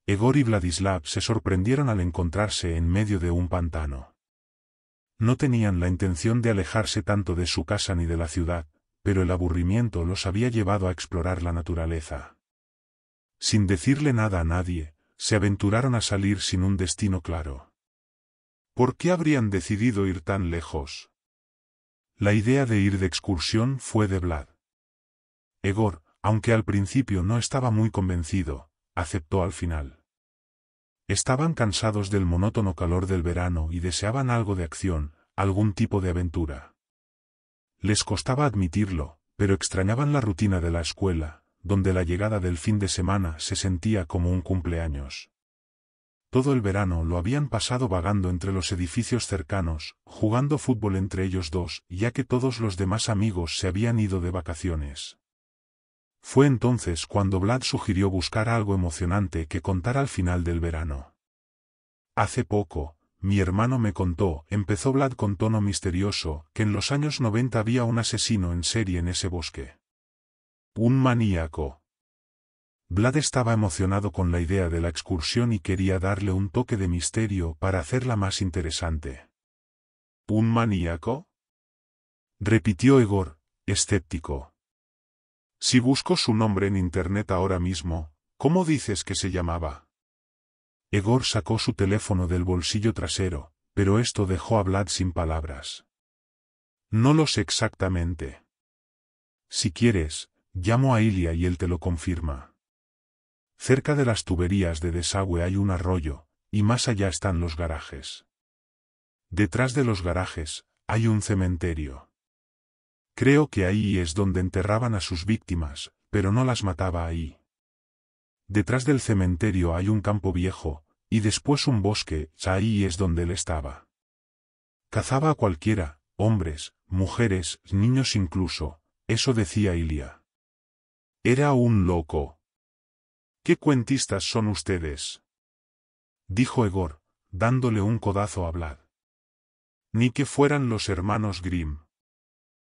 Egor y Vladislav se sorprendieron al encontrarse en medio de un pantano. No tenían la intención de alejarse tanto de su casa ni de la ciudad, pero el aburrimiento los había llevado a explorar la naturaleza. Sin decirle nada a nadie, se aventuraron a salir sin un destino claro. ¿Por qué habrían decidido ir tan lejos? La idea de ir de excursión fue de Vlad. Egor, aunque al principio no estaba muy convencido, aceptó al final. Estaban cansados del monótono calor del verano y deseaban algo de acción, algún tipo de aventura. Les costaba admitirlo, pero extrañaban la rutina de la escuela, donde la llegada del fin de semana se sentía como un cumpleaños. Todo el verano lo habían pasado vagando entre los edificios cercanos, jugando fútbol entre ellos dos, ya que todos los demás amigos se habían ido de vacaciones. Fue entonces cuando Vlad sugirió buscar algo emocionante que contar al final del verano. Hace poco, mi hermano me contó, empezó Vlad con tono misterioso, que en los años 90 había un asesino en serie en ese bosque. Un maníaco. Vlad estaba emocionado con la idea de la excursión y quería darle un toque de misterio para hacerla más interesante. ¿Un maníaco? Repitió Egor, escéptico. Si busco su nombre en internet ahora mismo, ¿cómo dices que se llamaba? Egor sacó su teléfono del bolsillo trasero, pero esto dejó a Vlad sin palabras. No lo sé exactamente. Si quieres, llamo a Ilya y él te lo confirma. Cerca de las tuberías de desagüe hay un arroyo, y más allá están los garajes. Detrás de los garajes, hay un cementerio. Creo que ahí es donde enterraban a sus víctimas, pero no las mataba ahí. Detrás del cementerio hay un campo viejo, y después un bosque, ahí es donde él estaba. Cazaba a cualquiera, hombres, mujeres, niños incluso, eso decía Ilya. Era un loco. ¿Qué cuentistas son ustedes? Dijo Egor, dándole un codazo a Vlad. Ni que fueran los hermanos Grimm.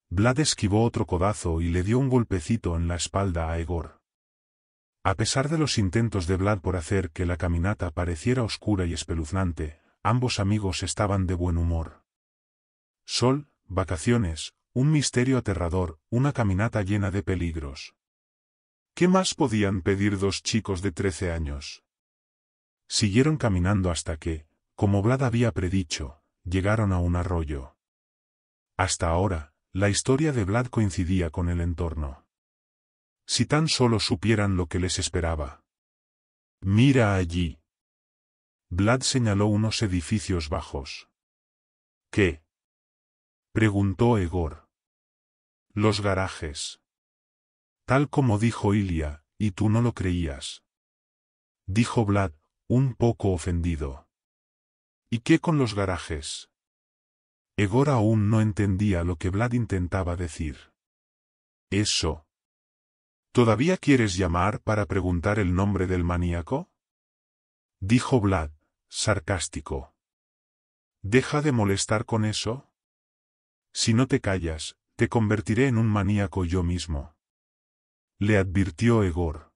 Vlad esquivó otro codazo y le dio un golpecito en la espalda a Egor. A pesar de los intentos de Vlad por hacer que la caminata pareciera oscura y espeluznante, ambos amigos estaban de buen humor. Sol, vacaciones, un misterio aterrador, una caminata llena de peligros. ¿Qué más podían pedir dos chicos de 13 años? Siguieron caminando hasta que, como Vlad había predicho, llegaron a un arroyo. Hasta ahora, la historia de Vlad coincidía con el entorno. Si tan solo supieran lo que les esperaba. Mira allí. Vlad señaló unos edificios bajos. ¿Qué? Preguntó Egor. Los garajes. Tal como dijo Ilya, y tú no lo creías. Dijo Vlad, un poco ofendido. ¿Y qué con los garajes? Egor aún no entendía lo que Vlad intentaba decir. Eso. ¿Todavía quieres llamar para preguntar el nombre del maníaco? Dijo Vlad, sarcástico. ¿Deja de molestar con eso? Si no te callas, te convertiré en un maníaco yo mismo. Le advirtió Egor.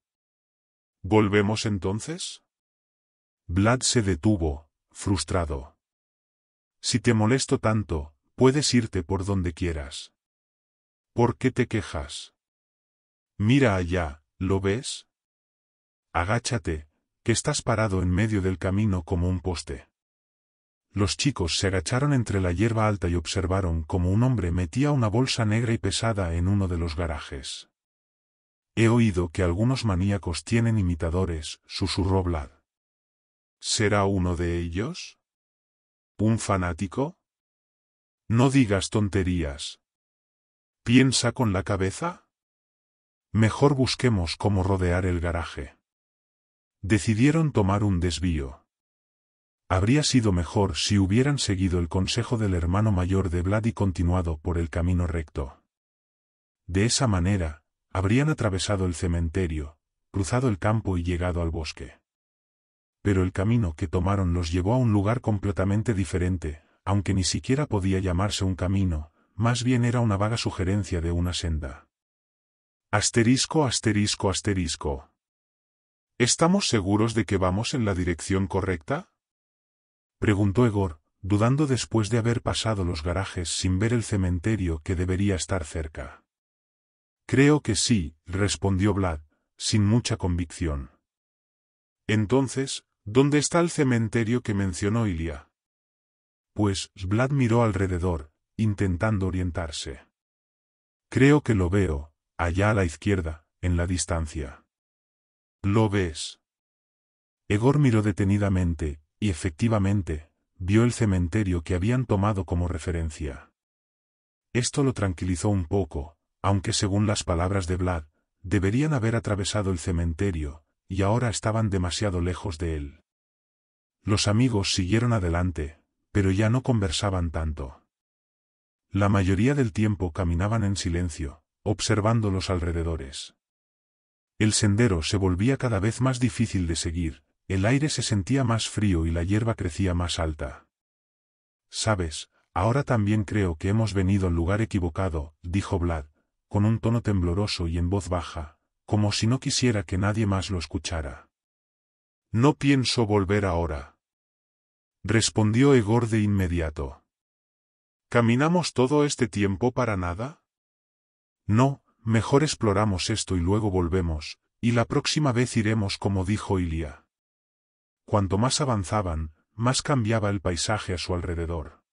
¿Volvemos entonces? Vlad se detuvo, frustrado. Si te molesto tanto, puedes irte por donde quieras. ¿Por qué te quejas? Mira allá, ¿lo ves? Agáchate, que estás parado en medio del camino como un poste. Los chicos se agacharon entre la hierba alta y observaron cómo un hombre metía una bolsa negra y pesada en uno de los garajes. He oído que algunos maníacos tienen imitadores, susurró Vlad. ¿Será uno de ellos? ¿Un fanático? No digas tonterías. ¿Piensa con la cabeza? Mejor busquemos cómo rodear el garaje. Decidieron tomar un desvío. Habría sido mejor si hubieran seguido el consejo del hermano mayor de Vlad y continuado por el camino recto. De esa manera, habrían atravesado el cementerio, cruzado el campo y llegado al bosque. Pero el camino que tomaron los llevó a un lugar completamente diferente, aunque ni siquiera podía llamarse un camino, más bien era una vaga sugerencia de una senda. Asterisco, asterisco, asterisco. ¿Estamos seguros de que vamos en la dirección correcta? Preguntó Egor, dudando después de haber pasado los garajes sin ver el cementerio que debería estar cerca. Creo que sí, respondió Vlad, sin mucha convicción. Entonces, ¿dónde está el cementerio que mencionó Ilya? Pues, Vlad miró alrededor, intentando orientarse. Creo que lo veo, allá a la izquierda, en la distancia. ¿Lo ves? Egor miró detenidamente, y efectivamente, vio el cementerio que habían tomado como referencia. Esto lo tranquilizó un poco, aunque según las palabras de Vlad, deberían haber atravesado el cementerio, y ahora estaban demasiado lejos de él. Los amigos siguieron adelante, pero ya no conversaban tanto. La mayoría del tiempo caminaban en silencio, observando los alrededores. El sendero se volvía cada vez más difícil de seguir, el aire se sentía más frío y la hierba crecía más alta. «Sabes, ahora también creo que hemos venido al lugar equivocado», dijo Vlad, con un tono tembloroso y en voz baja, como si no quisiera que nadie más lo escuchara. «No pienso volver ahora», respondió Egor de inmediato. ¿Caminamos todo este tiempo para nada? No, mejor exploramos esto y luego volvemos, y la próxima vez iremos como dijo Ilya. Cuanto más avanzaban, más cambiaba el paisaje a su alrededor.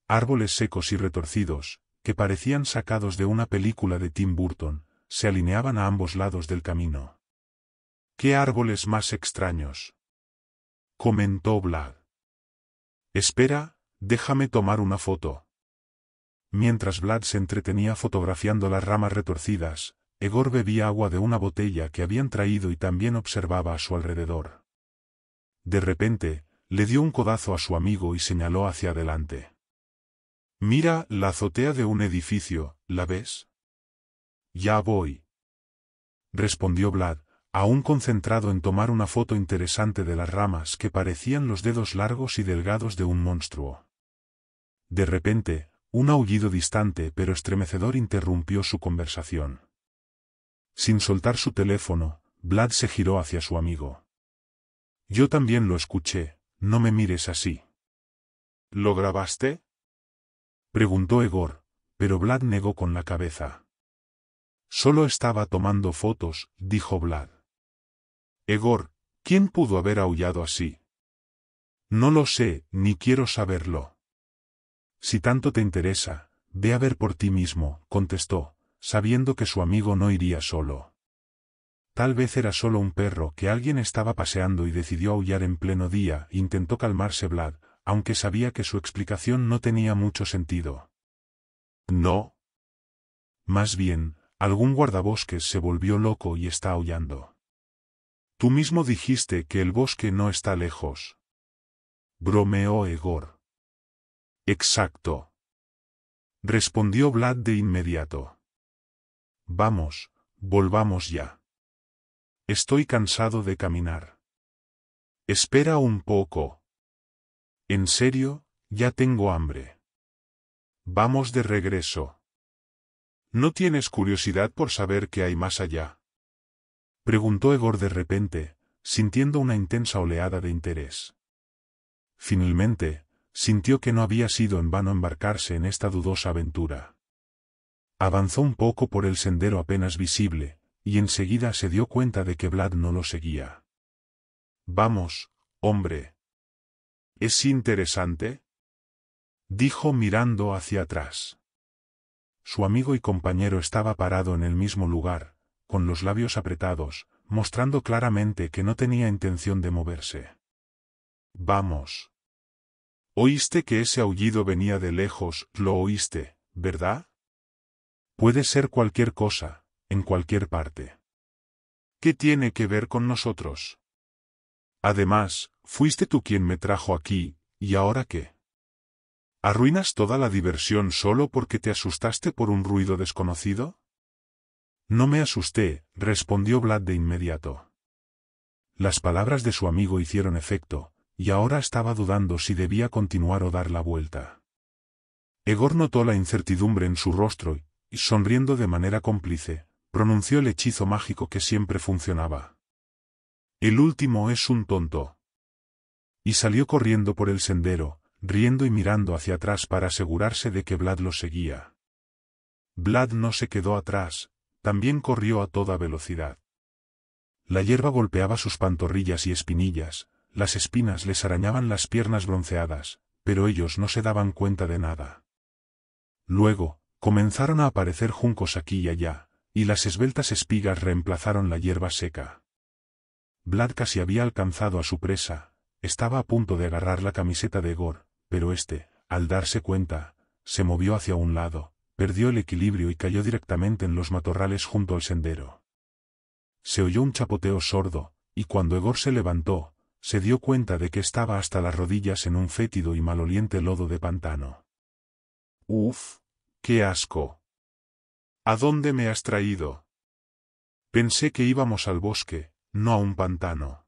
Árboles secos y retorcidos, que parecían sacados de una película de Tim Burton, se alineaban a ambos lados del camino. «¿Qué árboles más extraños?», comentó Vlad. «Espera, déjame tomar una foto». Mientras Vlad se entretenía fotografiando las ramas retorcidas, Egor bebía agua de una botella que habían traído y también observaba a su alrededor. De repente, le dio un codazo a su amigo y señaló hacia adelante. «Mira la azotea de un edificio, ¿la ves?» «Ya voy», respondió Vlad, aún concentrado en tomar una foto interesante de las ramas que parecían los dedos largos y delgados de un monstruo. De repente, un aullido distante pero estremecedor interrumpió su conversación. Sin soltar su teléfono, Vlad se giró hacia su amigo. «Yo también lo escuché, no me mires así». «¿Lo grabaste?», preguntó Egor, pero Vlad negó con la cabeza. «Solo estaba tomando fotos», dijo Vlad. «Egor, ¿quién pudo haber aullado así?» «No lo sé, ni quiero saberlo». «Si tanto te interesa, ve a ver por ti mismo», contestó, sabiendo que su amigo no iría solo. Tal vez era solo un perro que alguien estaba paseando y decidió aullar en pleno día, intentó calmarse Vlad, aunque sabía que su explicación no tenía mucho sentido. «No. Más bien, algún guardabosques se volvió loco y está aullando». «Tú mismo dijiste que el bosque no está lejos», bromeó Egor. «Exacto», respondió Vlad de inmediato. «Vamos, volvamos ya. Estoy cansado de caminar». «Espera un poco». «¿En serio? Ya tengo hambre». «Vamos de regreso». «¿No tienes curiosidad por saber qué hay más allá?», preguntó Egor de repente, sintiendo una intensa oleada de interés. Finalmente, sintió que no había sido en vano embarcarse en esta dudosa aventura. Avanzó un poco por el sendero apenas visible, y enseguida se dio cuenta de que Vlad no lo seguía. «Vamos, hombre. ¿Es interesante?», dijo mirando hacia atrás. Su amigo y compañero estaba parado en el mismo lugar, con los labios apretados, mostrando claramente que no tenía intención de moverse. «Vamos. Oíste que ese aullido venía de lejos, lo oíste, ¿verdad? Puede ser cualquier cosa, en cualquier parte. ¿Qué tiene que ver con nosotros? Además, fuiste tú quien me trajo aquí, ¿y ahora qué? ¿Arruinas toda la diversión solo porque te asustaste por un ruido desconocido?» «No me asusté», respondió Vlad de inmediato. Las palabras de su amigo hicieron efecto, y ahora estaba dudando si debía continuar o dar la vuelta. Egor notó la incertidumbre en su rostro y, sonriendo de manera cómplice, pronunció el hechizo mágico que siempre funcionaba. El último es un tonto. Y salió corriendo por el sendero, riendo y mirando hacia atrás para asegurarse de que Vlad lo seguía. Vlad no se quedó atrás, también corrió a toda velocidad. La hierba golpeaba sus pantorrillas y espinillas, las espinas les arañaban las piernas bronceadas, pero ellos no se daban cuenta de nada. Luego, comenzaron a aparecer juncos aquí y allá, y las esbeltas espigas reemplazaron la hierba seca. Vlad casi había alcanzado a su presa, estaba a punto de agarrar la camiseta de Egor, pero este, al darse cuenta, se movió hacia un lado, perdió el equilibrio y cayó directamente en los matorrales junto al sendero. Se oyó un chapoteo sordo, y cuando Egor se levantó, se dio cuenta de que estaba hasta las rodillas en un fétido y maloliente lodo de pantano. ¡Uf! ¡Qué asco! ¿A dónde me has traído? Pensé que íbamos al bosque, no a un pantano.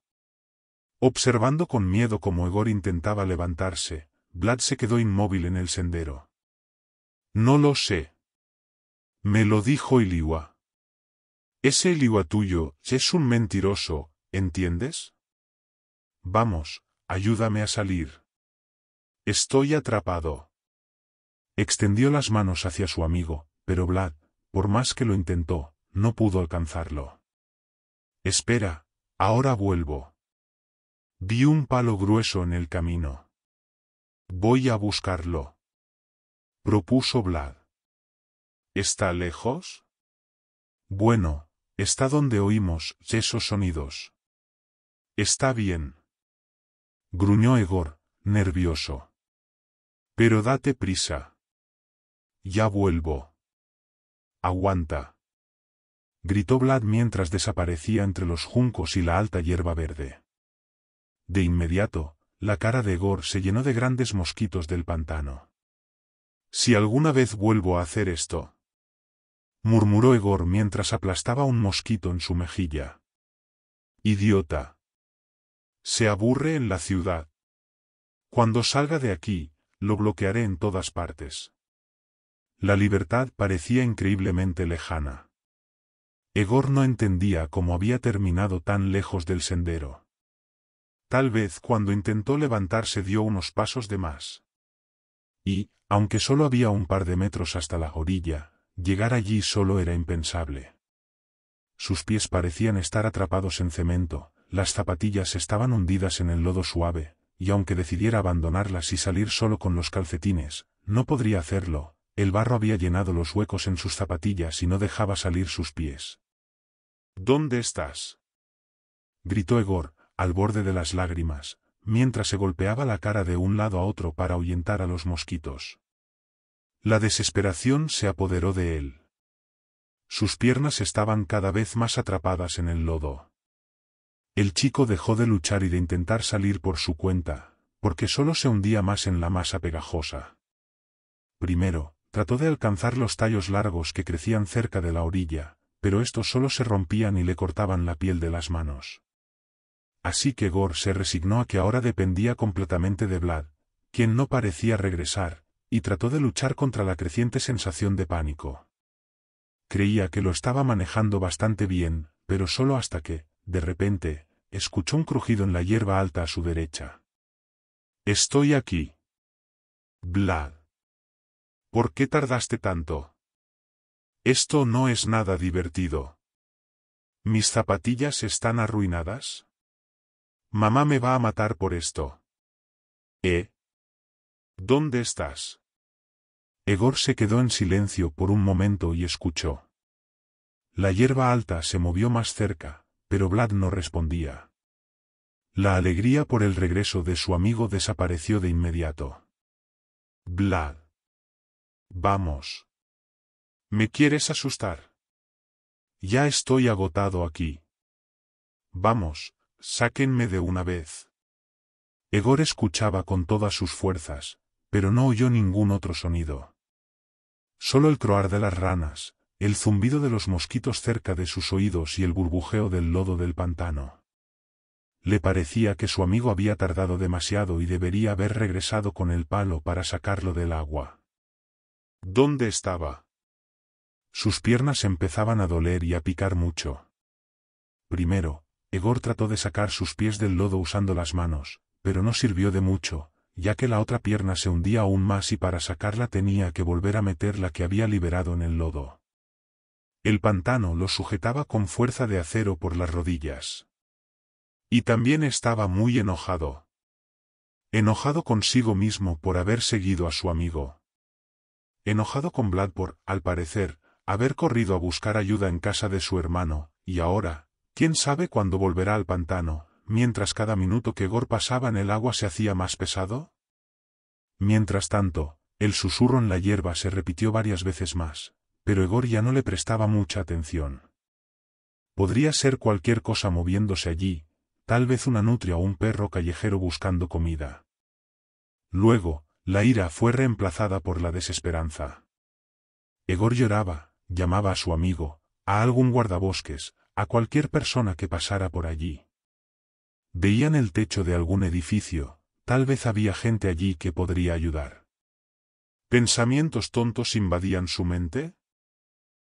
Observando con miedo cómo Egor intentaba levantarse, Vlad se quedó inmóvil en el sendero. No lo sé. Me lo dijo Iliua. Ese Iliua tuyo es un mentiroso, ¿entiendes? Vamos, ayúdame a salir. Estoy atrapado. Extendió las manos hacia su amigo, pero Vlad, por más que lo intentó, no pudo alcanzarlo. Espera, ahora vuelvo. Vi un palo grueso en el camino. Voy a buscarlo. Propuso Vlad. ¿Está lejos? Bueno, está donde oímos esos sonidos. Está bien. Gruñó Egor, nervioso. Pero date prisa. Ya vuelvo. Aguanta. Gritó Vlad mientras desaparecía entre los juncos y la alta hierba verde. De inmediato, la cara de Egor se llenó de grandes mosquitos del pantano. Si alguna vez vuelvo a hacer esto, murmuró Egor mientras aplastaba un mosquito en su mejilla. Idiota. Se aburre en la ciudad. Cuando salga de aquí, lo bloquearé en todas partes. La libertad parecía increíblemente lejana. Egor no entendía cómo había terminado tan lejos del sendero. Tal vez cuando intentó levantarse dio unos pasos de más. Y, aunque solo había un par de metros hasta la orilla, llegar allí solo era impensable. Sus pies parecían estar atrapados en cemento, las zapatillas estaban hundidas en el lodo suave, y aunque decidiera abandonarlas y salir solo con los calcetines, no podría hacerlo, el barro había llenado los huecos en sus zapatillas y no dejaba salir sus pies. ¿Dónde estás? Gritó Egor, al borde de las lágrimas, mientras se golpeaba la cara de un lado a otro para ahuyentar a los mosquitos. La desesperación se apoderó de él. Sus piernas estaban cada vez más atrapadas en el lodo. El chico dejó de luchar y de intentar salir por su cuenta, porque solo se hundía más en la masa pegajosa. Primero, trató de alcanzar los tallos largos que crecían cerca de la orilla, pero estos solo se rompían y le cortaban la piel de las manos. Así que Egor se resignó a que ahora dependía completamente de Vlad, quien no parecía regresar, y trató de luchar contra la creciente sensación de pánico. Creía que lo estaba manejando bastante bien, pero solo hasta que, de repente, escuchó un crujido en la hierba alta a su derecha. «Estoy aquí. Vlad. ¿Por qué tardaste tanto? Esto no es nada divertido. ¿Mis zapatillas están arruinadas? Mamá me va a matar por esto». ¿Dónde estás? Egor se quedó en silencio por un momento y escuchó. La hierba alta se movió más cerca, pero Vlad no respondía. La alegría por el regreso de su amigo desapareció de inmediato. Vlad. Vamos. ¿Me quieres asustar? Ya estoy agotado aquí. Vamos, sáquenme de una vez. Egor escuchaba con todas sus fuerzas, pero no oyó ningún otro sonido. Solo el croar de las ranas, el zumbido de los mosquitos cerca de sus oídos y el burbujeo del lodo del pantano. Le parecía que su amigo había tardado demasiado y debería haber regresado con el palo para sacarlo del agua. ¿Dónde estaba? Sus piernas empezaban a doler y a picar mucho. Primero, Egor trató de sacar sus pies del lodo usando las manos, pero no sirvió de mucho, ya que la otra pierna se hundía aún más y para sacarla tenía que volver a meter la que había liberado en el lodo. El pantano lo sujetaba con fuerza de acero por las rodillas. Y también estaba muy enojado. Enojado consigo mismo por haber seguido a su amigo. Enojado con Vlad por, al parecer, haber corrido a buscar ayuda en casa de su hermano, y ahora, quién sabe cuándo volverá al pantano, mientras cada minuto que Egor pasaba en el agua se hacía más pesado. Mientras tanto, el susurro en la hierba se repitió varias veces más, pero Egor ya no le prestaba mucha atención. Podría ser cualquier cosa moviéndose allí, tal vez una nutria o un perro callejero buscando comida. Luego, la ira fue reemplazada por la desesperanza. Egor lloraba, llamaba a su amigo, a algún guardabosques, a cualquier persona que pasara por allí. Veían el techo de algún edificio, tal vez había gente allí que podría ayudar. ¿Pensamientos tontos invadían su mente?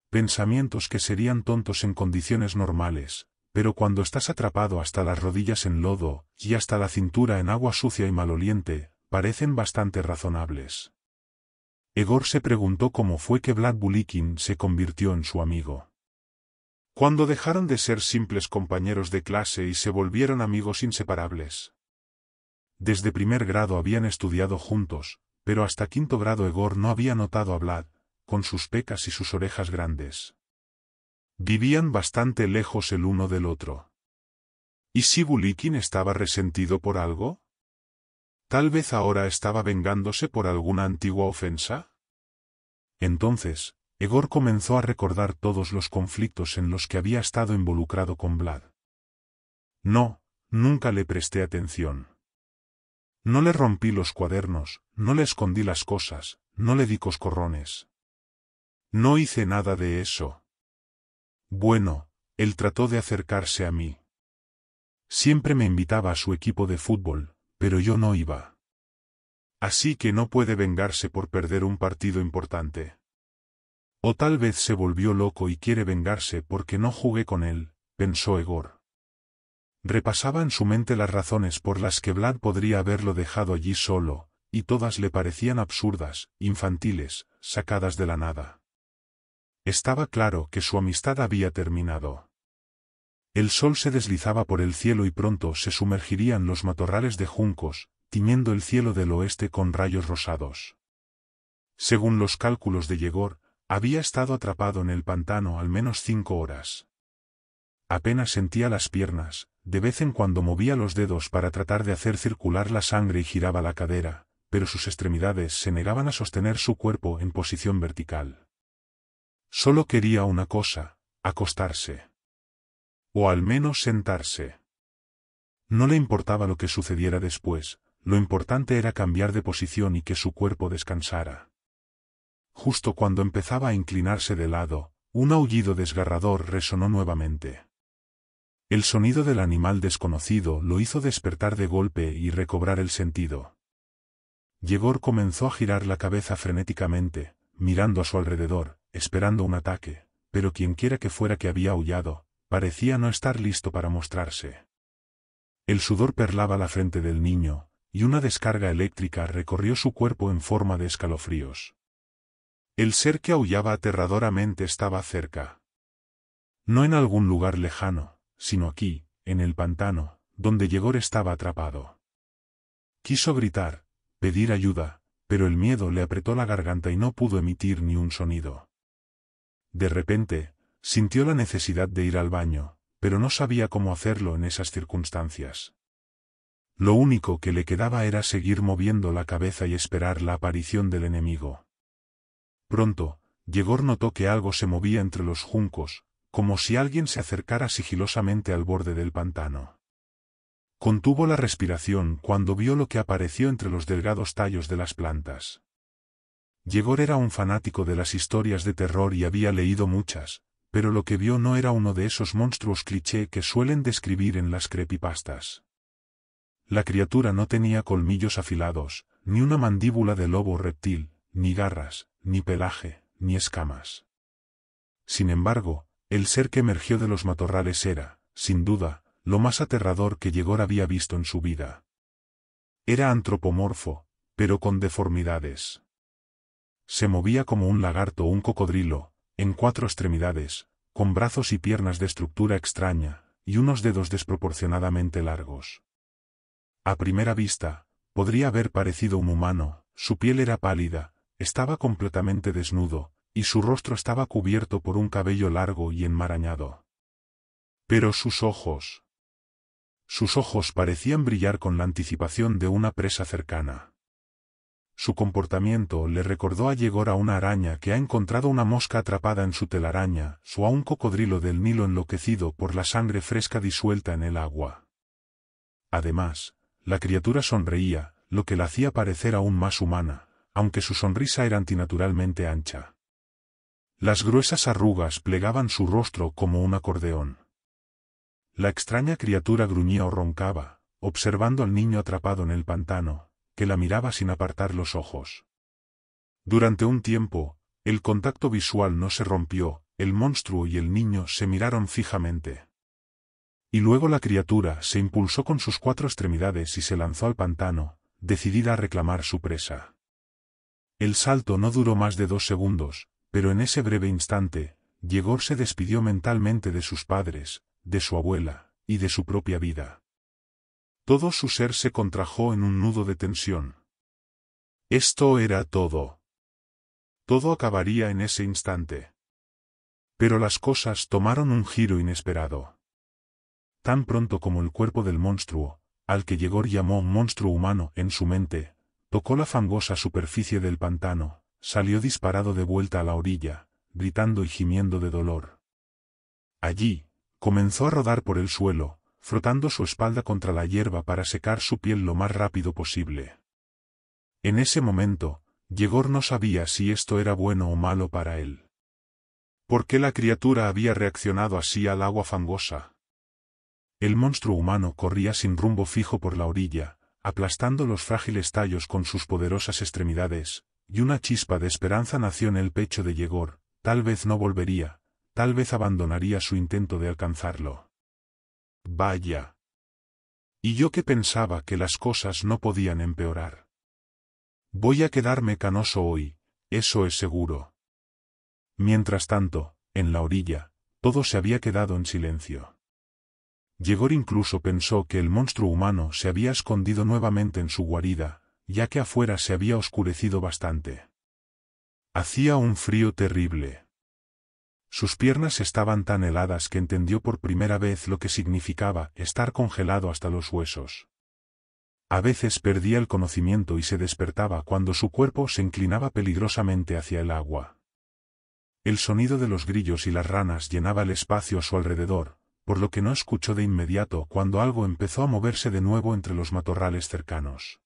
Pensamientos que serían tontos en condiciones normales, pero cuando estás atrapado hasta las rodillas en lodo, y hasta la cintura en agua sucia y maloliente, parecen bastante razonables. Egor se preguntó cómo fue que Vlad Bulikin se convirtió en su amigo. ¿Cuándo dejaron de ser simples compañeros de clase y se volvieron amigos inseparables? Desde primer grado habían estudiado juntos, pero hasta quinto grado Egor no había notado a Vlad, con sus pecas y sus orejas grandes. Vivían bastante lejos el uno del otro. ¿Y si Bulikin estaba resentido por algo? ¿Tal vez ahora estaba vengándose por alguna antigua ofensa? Entonces, Egor comenzó a recordar todos los conflictos en los que había estado involucrado con Vlad. No, nunca le presté atención. No le rompí los cuadernos, no le escondí las cosas, no le di coscorrones. No hice nada de eso. Bueno, él trató de acercarse a mí. Siempre me invitaba a su equipo de fútbol, pero yo no iba. Así que no puede vengarse por perder un partido importante. O tal vez se volvió loco y quiere vengarse porque no jugué con él, pensó Egor. Repasaba en su mente las razones por las que Vlad podría haberlo dejado allí solo, y todas le parecían absurdas, infantiles, sacadas de la nada. Estaba claro que su amistad había terminado. El sol se deslizaba por el cielo y pronto se sumergirían los matorrales de juncos, tiñendo el cielo del oeste con rayos rosados. Según los cálculos de Yegor, había estado atrapado en el pantano al menos 5 horas. Apenas sentía las piernas, de vez en cuando movía los dedos para tratar de hacer circular la sangre y giraba la cadera, pero sus extremidades se negaban a sostener su cuerpo en posición vertical. Solo quería una cosa, acostarse. O al menos sentarse. No le importaba lo que sucediera después, lo importante era cambiar de posición y que su cuerpo descansara. Justo cuando empezaba a inclinarse de lado, un aullido desgarrador resonó nuevamente. El sonido del animal desconocido lo hizo despertar de golpe y recobrar el sentido. Yegor comenzó a girar la cabeza frenéticamente, mirando a su alrededor, esperando un ataque, pero quienquiera que fuera que había aullado, parecía no estar listo para mostrarse. El sudor perlaba la frente del niño, y una descarga eléctrica recorrió su cuerpo en forma de escalofríos. El ser que aullaba aterradoramente estaba cerca. No en algún lugar lejano, sino aquí, en el pantano, donde Yegor estaba atrapado. Quiso gritar, pedir ayuda, pero el miedo le apretó la garganta y no pudo emitir ni un sonido. De repente, sintió la necesidad de ir al baño, pero no sabía cómo hacerlo en esas circunstancias. Lo único que le quedaba era seguir moviendo la cabeza y esperar la aparición del enemigo. Pronto, Yegor notó que algo se movía entre los juncos, como si alguien se acercara sigilosamente al borde del pantano. Contuvo la respiración cuando vio lo que apareció entre los delgados tallos de las plantas. Yegor era un fanático de las historias de terror y había leído muchas, pero lo que vio no era uno de esos monstruos cliché que suelen describir en las creepypastas. La criatura no tenía colmillos afilados, ni una mandíbula de lobo reptil, ni garras, ni pelaje, ni escamas. Sin embargo, el ser que emergió de los matorrales era, sin duda, lo más aterrador que Yegor había visto en su vida. Era antropomorfo, pero con deformidades. Se movía como un lagarto o un cocodrilo, en 4 extremidades, con brazos y piernas de estructura extraña, y unos dedos desproporcionadamente largos. A primera vista, podría haber parecido un humano, su piel era pálida, estaba completamente desnudo, y su rostro estaba cubierto por un cabello largo y enmarañado. Pero sus ojos parecían brillar con la anticipación de una presa cercana. Su comportamiento le recordó a Yegor a una araña que ha encontrado una mosca atrapada en su telaraña, o a un cocodrilo del Nilo enloquecido por la sangre fresca disuelta en el agua. Además, la criatura sonreía, lo que la hacía parecer aún más humana, aunque su sonrisa era antinaturalmente ancha. Las gruesas arrugas plegaban su rostro como un acordeón. La extraña criatura gruñía o roncaba, observando al niño atrapado en el pantano, que la miraba sin apartar los ojos. Durante un tiempo, el contacto visual no se rompió, el monstruo y el niño se miraron fijamente. Y luego la criatura se impulsó con sus 4 extremidades y se lanzó al pantano, decidida a reclamar su presa. El salto no duró más de 2 segundos, pero en ese breve instante, Yegor se despidió mentalmente de sus padres, de su abuela, y de su propia vida. Todo su ser se contrajo en un nudo de tensión. Esto era todo. Todo acabaría en ese instante. Pero las cosas tomaron un giro inesperado. Tan pronto como el cuerpo del monstruo, al que Yegor llamó monstruo humano en su mente, tocó la fangosa superficie del pantano, salió disparado de vuelta a la orilla, gritando y gimiendo de dolor. Allí, comenzó a rodar por el suelo, frotando su espalda contra la hierba para secar su piel lo más rápido posible. En ese momento, Yegor no sabía si esto era bueno o malo para él. ¿Por qué la criatura había reaccionado así al agua fangosa? El monstruo humano corría sin rumbo fijo por la orilla, aplastando los frágiles tallos con sus poderosas extremidades, y una chispa de esperanza nació en el pecho de Yegor. Tal vez no volvería, tal vez abandonaría su intento de alcanzarlo. Vaya. Y yo que pensaba que las cosas no podían empeorar. Voy a quedarme canoso hoy, eso es seguro. Mientras tanto, en la orilla, todo se había quedado en silencio. Yegor incluso pensó que el monstruo humano se había escondido nuevamente en su guarida, ya que afuera se había oscurecido bastante. Hacía un frío terrible. Sus piernas estaban tan heladas que entendió por primera vez lo que significaba estar congelado hasta los huesos. A veces perdía el conocimiento y se despertaba cuando su cuerpo se inclinaba peligrosamente hacia el agua. El sonido de los grillos y las ranas llenaba el espacio a su alrededor, por lo que no escuchó de inmediato cuando algo empezó a moverse de nuevo entre los matorrales cercanos.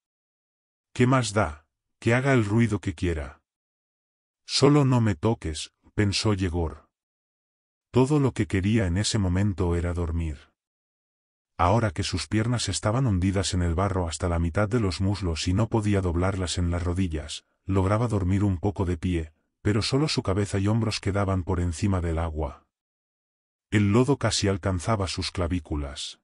¿Qué más da? Que haga el ruido que quiera. Solo no me toques, pensó Yegor. Todo lo que quería en ese momento era dormir. Ahora que sus piernas estaban hundidas en el barro hasta la mitad de los muslos y no podía doblarlas en las rodillas, lograba dormir un poco de pie, pero solo su cabeza y hombros quedaban por encima del agua. El lodo casi alcanzaba sus clavículas.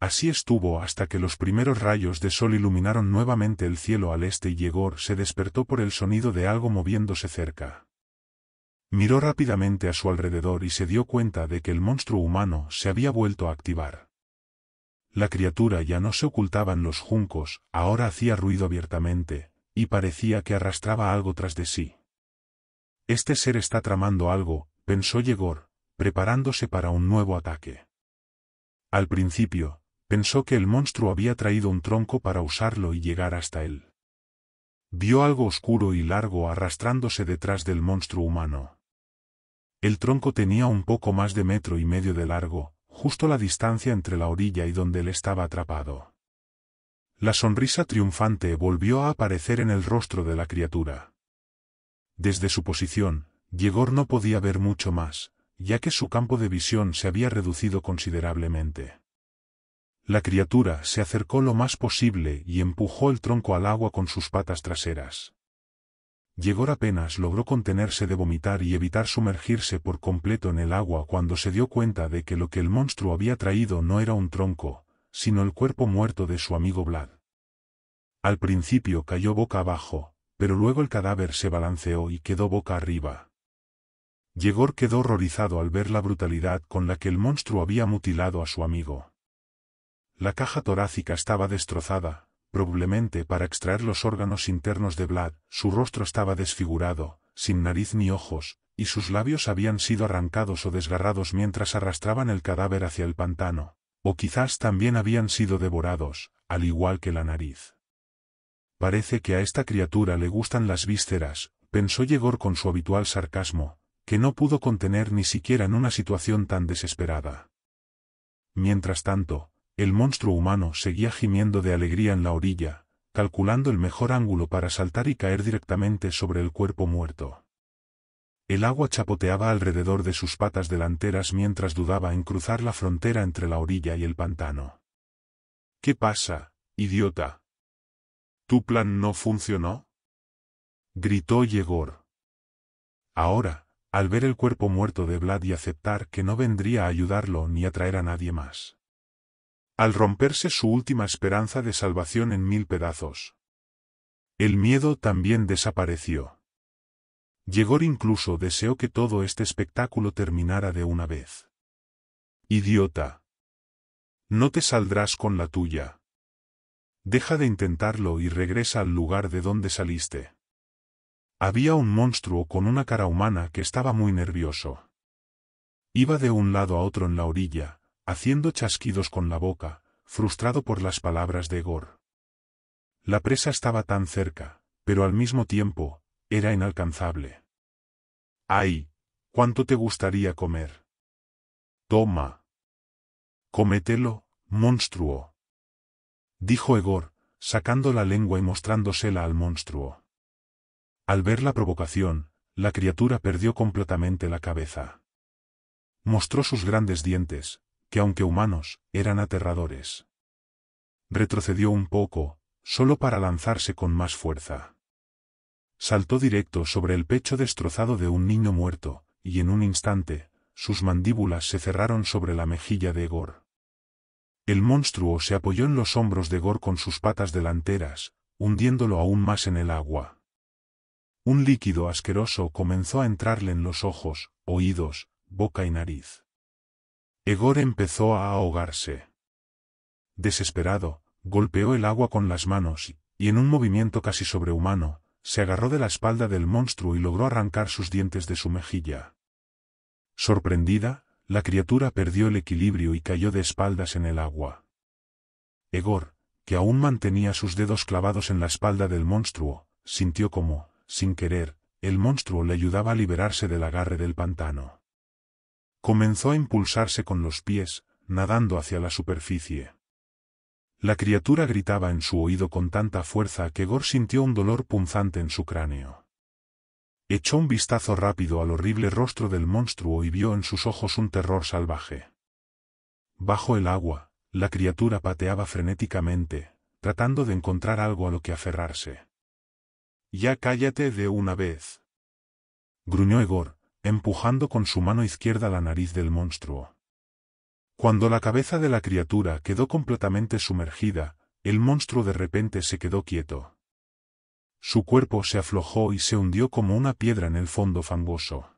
Así estuvo hasta que los primeros rayos de sol iluminaron nuevamente el cielo al este y Yegor se despertó por el sonido de algo moviéndose cerca. Miró rápidamente a su alrededor y se dio cuenta de que el monstruo humano se había vuelto a activar. La criatura ya no se ocultaba en los juncos, ahora hacía ruido abiertamente, y parecía que arrastraba algo tras de sí. Este ser está tramando algo, pensó Yegor, preparándose para un nuevo ataque. Al principio, pensó que el monstruo había traído un tronco para usarlo y llegar hasta él. Vio algo oscuro y largo arrastrándose detrás del monstruo humano. El tronco tenía un poco más de 1,5 metros de largo, justo la distancia entre la orilla y donde él estaba atrapado. La sonrisa triunfante volvió a aparecer en el rostro de la criatura. Desde su posición, Yegor no podía ver mucho más, ya que su campo de visión se había reducido considerablemente. La criatura se acercó lo más posible y empujó el tronco al agua con sus patas traseras. Yegor apenas logró contenerse de vomitar y evitar sumergirse por completo en el agua cuando se dio cuenta de que lo que el monstruo había traído no era un tronco, sino el cuerpo muerto de su amigo Vlad. Al principio cayó boca abajo, pero luego el cadáver se balanceó y quedó boca arriba. Yegor quedó horrorizado al ver la brutalidad con la que el monstruo había mutilado a su amigo. La caja torácica estaba destrozada, probablemente para extraer los órganos internos de Vlad. Su rostro estaba desfigurado, sin nariz ni ojos, y sus labios habían sido arrancados o desgarrados mientras arrastraban el cadáver hacia el pantano, o quizás también habían sido devorados, al igual que la nariz. Parece que a esta criatura le gustan las vísceras, pensó Yegor con su habitual sarcasmo, que no pudo contener ni siquiera en una situación tan desesperada. Mientras tanto, el monstruo humano seguía gimiendo de alegría en la orilla, calculando el mejor ángulo para saltar y caer directamente sobre el cuerpo muerto. El agua chapoteaba alrededor de sus patas delanteras mientras dudaba en cruzar la frontera entre la orilla y el pantano. ¿Qué pasa, idiota? ¿Tu plan no funcionó?, gritó Yegor. Ahora, al ver el cuerpo muerto de Vlad y aceptar que no vendría a ayudarlo ni a traer a nadie más. Al romperse su última esperanza de salvación en 1000 pedazos. El miedo también desapareció. Yegor incluso deseó que todo este espectáculo terminara de una vez. Idiota. No te saldrás con la tuya. Deja de intentarlo y regresa al lugar de donde saliste. Había un monstruo con una cara humana que estaba muy nervioso. Iba de un lado a otro en la orilla, haciendo chasquidos con la boca, frustrado por las palabras de Yegor. La presa estaba tan cerca, pero al mismo tiempo, era inalcanzable. ¡Ay! ¿Cuánto te gustaría comer? Toma. Cómetelo, monstruo, dijo Yegor, sacando la lengua y mostrándosela al monstruo. Al ver la provocación, la criatura perdió completamente la cabeza. Mostró sus grandes dientes, que aunque humanos, eran aterradores. Retrocedió un poco, solo para lanzarse con más fuerza. Saltó directo sobre el pecho destrozado de un niño muerto, y en un instante, sus mandíbulas se cerraron sobre la mejilla de Yegor. El monstruo se apoyó en los hombros de Yegor con sus patas delanteras, hundiéndolo aún más en el agua. Un líquido asqueroso comenzó a entrarle en los ojos, oídos, boca y nariz. Yegor empezó a ahogarse. Desesperado, golpeó el agua con las manos y en un movimiento casi sobrehumano, se agarró de la espalda del monstruo y logró arrancar sus dientes de su mejilla. Sorprendida, la criatura perdió el equilibrio y cayó de espaldas en el agua. Yegor, que aún mantenía sus dedos clavados en la espalda del monstruo, sintió como, sin querer, el monstruo le ayudaba a liberarse del agarre del pantano. Comenzó a impulsarse con los pies, nadando hacia la superficie. La criatura gritaba en su oído con tanta fuerza que Yegor sintió un dolor punzante en su cráneo. Echó un vistazo rápido al horrible rostro del monstruo y vio en sus ojos un terror salvaje. Bajo el agua, la criatura pateaba frenéticamente, tratando de encontrar algo a lo que aferrarse. «Ya cállate de una vez», gruñó Yegor, empujando con su mano izquierda la nariz del monstruo. Cuando la cabeza de la criatura quedó completamente sumergida, el monstruo de repente se quedó quieto. Su cuerpo se aflojó y se hundió como una piedra en el fondo fangoso.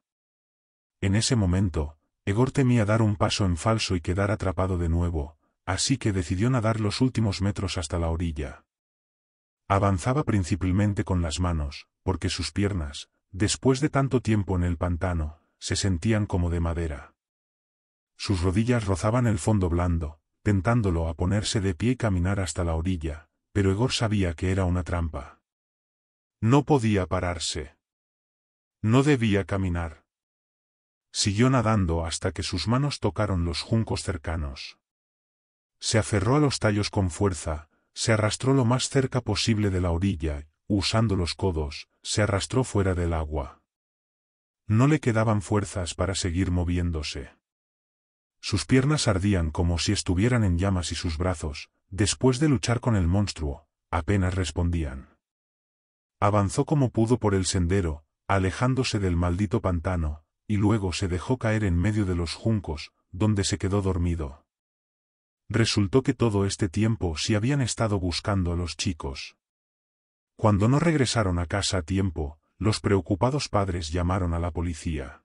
En ese momento, Yegor temía dar un paso en falso y quedar atrapado de nuevo, así que decidió nadar los últimos metros hasta la orilla. Avanzaba principalmente con las manos, porque sus piernas, después de tanto tiempo en el pantano, se sentían como de madera. Sus rodillas rozaban el fondo blando, tentándolo a ponerse de pie y caminar hasta la orilla, pero Yegor sabía que era una trampa. No podía pararse. No debía caminar. Siguió nadando hasta que sus manos tocaron los juncos cercanos. Se aferró a los tallos con fuerza, se arrastró lo más cerca posible de la orilla, usando los codos, se arrastró fuera del agua. No le quedaban fuerzas para seguir moviéndose. Sus piernas ardían como si estuvieran en llamas y sus brazos, después de luchar con el monstruo, apenas respondían. Avanzó como pudo por el sendero, alejándose del maldito pantano, y luego se dejó caer en medio de los juncos, donde se quedó dormido. Resultó que todo este tiempo sí habían estado buscando a los chicos. Cuando no regresaron a casa a tiempo, los preocupados padres llamaron a la policía.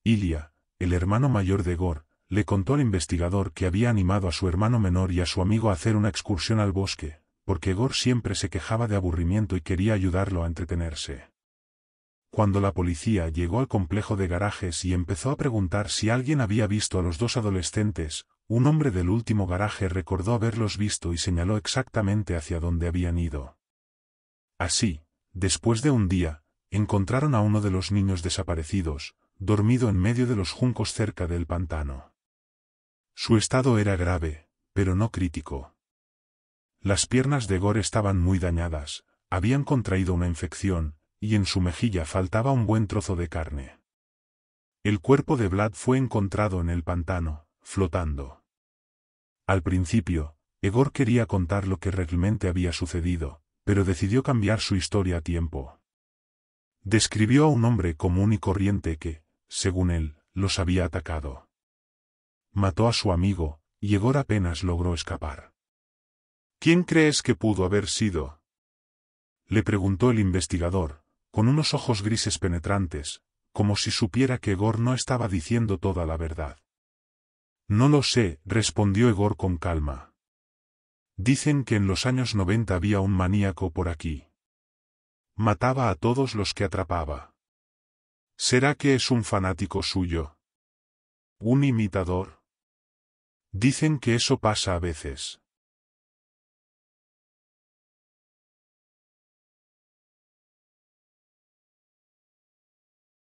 Ilya, el hermano mayor de Egor, le contó al investigador que había animado a su hermano menor y a su amigo a hacer una excursión al bosque, porque Egor siempre se quejaba de aburrimiento y quería ayudarlo a entretenerse. Cuando la policía llegó al complejo de garajes y empezó a preguntar si alguien había visto a los dos adolescentes, un hombre del último garaje recordó haberlos visto y señaló exactamente hacia dónde habían ido. Así, después de un día, encontraron a uno de los niños desaparecidos, dormido en medio de los juncos cerca del pantano. Su estado era grave, pero no crítico. Las piernas de Egor estaban muy dañadas, habían contraído una infección, y en su mejilla faltaba un buen trozo de carne. El cuerpo de Vlad fue encontrado en el pantano, flotando. Al principio, Egor quería contar lo que realmente había sucedido, pero decidió cambiar su historia a tiempo. Describió a un hombre común y corriente que, según él, los había atacado. Mató a su amigo, y Egor apenas logró escapar. ¿Quién crees que pudo haber sido?, le preguntó el investigador, con unos ojos grises penetrantes, como si supiera que Egor no estaba diciendo toda la verdad. No lo sé, respondió Egor con calma. Dicen que en los años 90 había un maníaco por aquí. Mataba a todos los que atrapaba. ¿Será que es un fanático suyo? ¿Un imitador? Dicen que eso pasa a veces.